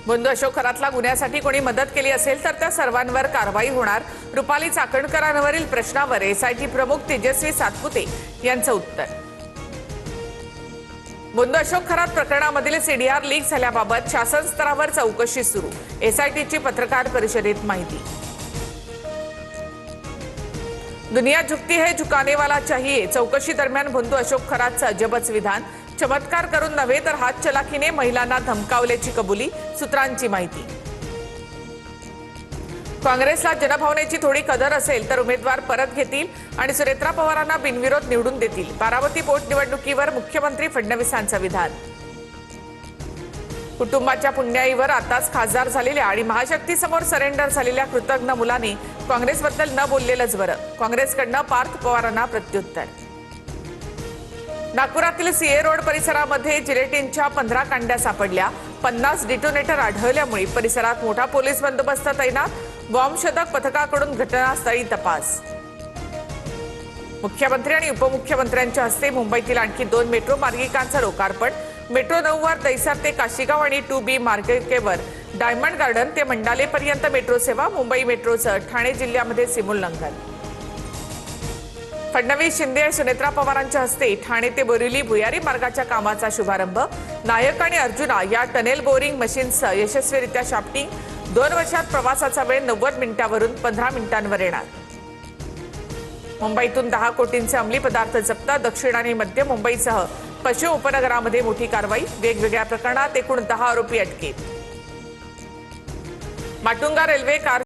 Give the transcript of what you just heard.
बंधू अशोक खरातला गुन्ह्यासाठी कोणी मदत केली असेल तर त्या सर्वांवर कारवाई होणार। रुपाली चाकणकरांवरील प्रश्नावर एसआयटी प्रमुख तेजस्वी सातपुते यांचं उत्तर। बंधू अशोक खरात प्रकरणामधील सीडीआर लीक झाल्याबाबत शासन स्तरावर चौकशी सुरू। एसआयटीची पत्रकार परिषदेत माहिती। दुनिया झुकती है झुकाने वाला चाहिए चौकशी दरम्यान बंधू अशोक खरातचं अजबच विधान। चमत्कार करून नव्हे तर हातचलाखीने महिलांना धमकावल्याची कबुली। सूत्रांची माहिती। काँग्रेसला जनभावनेची थोडी कदर असेल तर उमेदवार परत घेतील आणि सुनेत्रा पवारांना बिनविरोध निवडून देतील। बारामती पोटनिवडणुकीवर मुख्यमंत्री फडणवीसांचं विधान। कुटुंबाच्या पुण्याईवर आताच खासदार झालेल्या आणि महाशक्तीसमोर सरेंडर झालेल्या कृतज्ञ मुलाने काँग्रेसबद्दल न बोललेलंच बरं। काँग्रेसकडनं पार्थ पवारांना प्रत्युत्तर। नागपुरातील सीए रोड परिसरामध्ये जिलेटिनच्या 15 कांड्या सापडल्या। 50 डिटोनेटर आढळल्यामुळे परिसरात मोठा पोलीस बंदोबस्त तैनात। बॉम्बशोधक पथकाकडून घटनास्थळी तपास। मुख्यमंत्री आणि उपमुख्यमंत्र्यांच्या हस्ते मुंबईतील आणखी 2 मेट्रो मार्गिकांचं लोकार्पण। मेट्रो 9 वर दैसर ते काशीगाव आणि 2B मार्गिकेवर डायमंड गार्डन ते मंडालेपर्यंत मेट्रो सेवा। मुंबई मेट्रोचं ठाणे जिल्ह्यामध्ये सीमोल्लंघन। फडणवीस शिंदे आणि सुनेत्रा पवारांच्या हस्ते ठाणे ते बोरिवली भुयारी मार्गाच्या कामाचा शुभारंभ। नायक आणि अर्जुना या टनेल बोरिंग मशीनचं यशस्वीरित्या शाफ्टिंग। 2 वर्षात प्रवासाचा वेळ 90 मिनिटांवरून 15 मिनिटांवर येणार। मुंबईतून 10 कोटींचे अंमली पदार्थ जप्त। दक्षिण आणि मध्य मुंबईसह पश्चिम उपनगरामध्ये मोठी कारवाई। वेगवेगळ्या प्रकरणात एकूण 10 आरोपी अटकेत। Matunga railway car